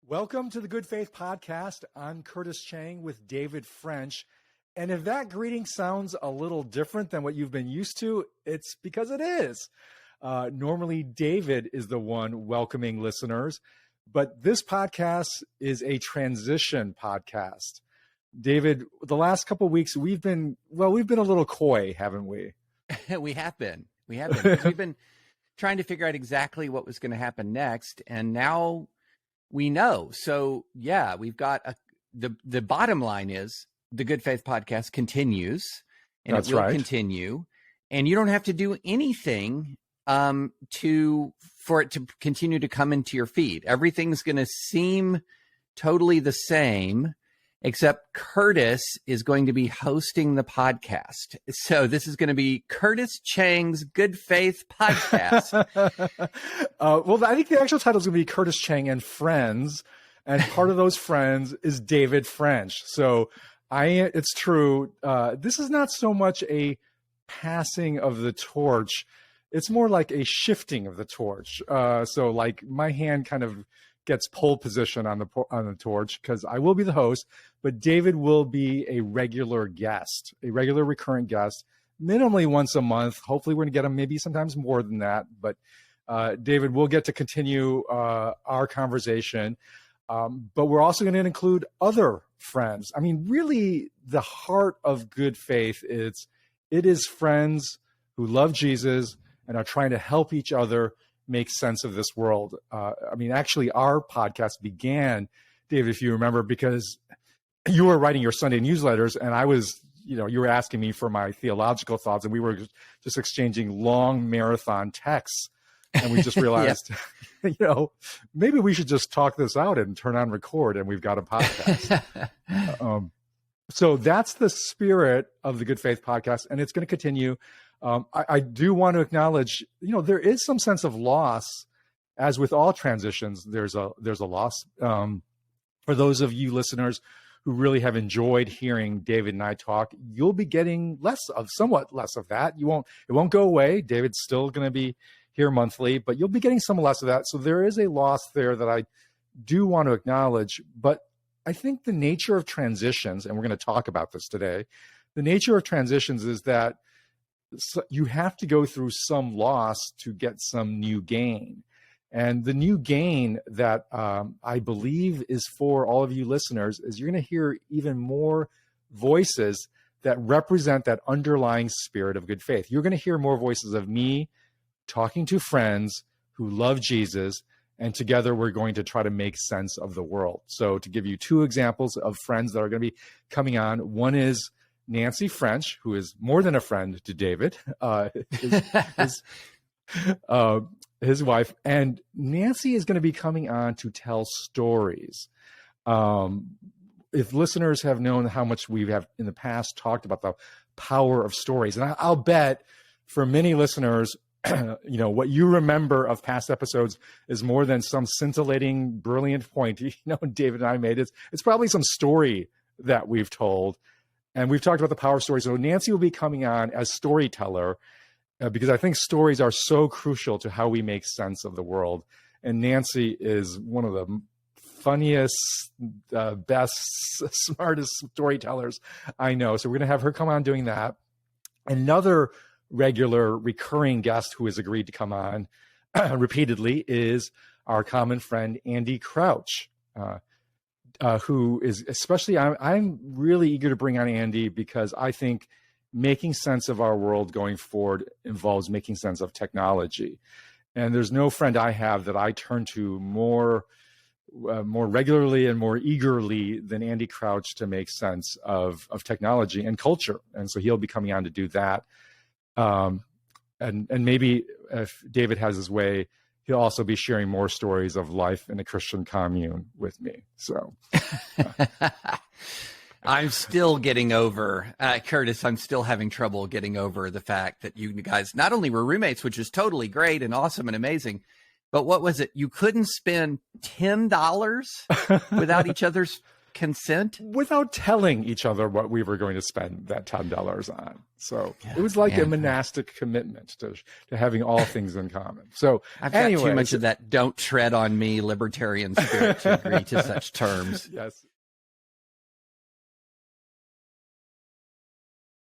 Welcome to the Good Faith Podcast. I'm Curtis Chang with David French. And if that greeting sounds a little different than what you've been used to, it's because it is. Normally, David is the one welcoming listeners, but this podcast is a transition podcast. David, the last couple of weeks, we've been a little coy, haven't we? We have been. Because we've been trying to figure out exactly what was going to happen next. And now we know. So yeah, we've got the bottom line is the Good Faith Podcast continues, and That's it will right. continue. And you don't have to do anything for it to continue to come into your feed. Everything's going to seem totally the same, except Curtis is going to be hosting the podcast. So this is going to be Curtis Chang's Good Faith Podcast. Well, I think the actual title is going to be Curtis Chang and Friends. And part of those friends is David French. So it's true. This is not so much a passing of the torch. It's more like a shifting of the torch. So like my hand kind of gets pole position on the torch because I will be the host, but David will be a regular guest, a regular recurrent guest, minimally once a month. Hopefully we're going to get him maybe sometimes more than that. But David will get to continue our conversation. But we're also going to include other friends. I mean, really the heart of Good Faith is it is friends who love Jesus and are trying to help each other make sense of this world. I mean, actually, our podcast began, David, if you remember, because you were writing your Sunday newsletters, and I was, you were asking me for my theological thoughts, and we were just exchanging long marathon texts, and we just realized, maybe we should just talk this out and turn on record, and we've got a podcast. So that's the spirit of the Good Faith Podcast, and it's going to continue. I do want to acknowledge, there is some sense of loss, as with all transitions. There's a loss. For those of you listeners who really have enjoyed hearing David and I talk, you'll be getting somewhat less of that. It won't go away. David's still going to be here monthly, but you'll be getting some less of that. So there is a loss there that I do want to acknowledge. But I think the nature of transitions, and we're going to talk about this today, the nature of transitions is that you have to go through some loss to get some new gain. And the new gain that I believe is for all of you listeners is you're going to hear even more voices that represent that underlying spirit of good faith. You're going to hear more voices of me talking to friends who love Jesus, and together we're going to try to make sense of the world. So to give you two examples of friends that are going to be coming on, one is Nancy French, who is more than a friend to David, his wife. And Nancy is going to be coming on to tell stories. If listeners have known how much we have in the past talked about the power of stories, and I'll bet for many listeners, what you remember of past episodes is more than some scintillating, brilliant point, David and I made. It's probably some story that we've told. And we've talked about the power of stories. So Nancy will be coming on as storyteller because I think stories are so crucial to how we make sense of the world. And Nancy is one of the funniest, best, smartest storytellers I know. So we're going to have her come on doing that. Another regular recurring guest who has agreed to come on repeatedly is our common friend, Andy Crouch. Who is especially, I'm really eager to bring on Andy because I think making sense of our world going forward involves making sense of technology. And there's no friend I have that I turn to more regularly and more eagerly than Andy Crouch to make sense of technology and culture. And so he'll be coming on to do that. And maybe if David has his way, he'll also be sharing more stories of life in a Christian commune with me. So I'm still getting over, Curtis, I'm still having trouble getting over the fact that you guys not only were roommates, which is totally great and awesome and amazing, but what was it? You couldn't spend $10 without each other's consent? without telling each other what we were going to spend that $10 on. So it was like a monastic commitment to having all things in common. So I've got too much of that don't tread on me libertarian spirit to agree to such terms. Yes.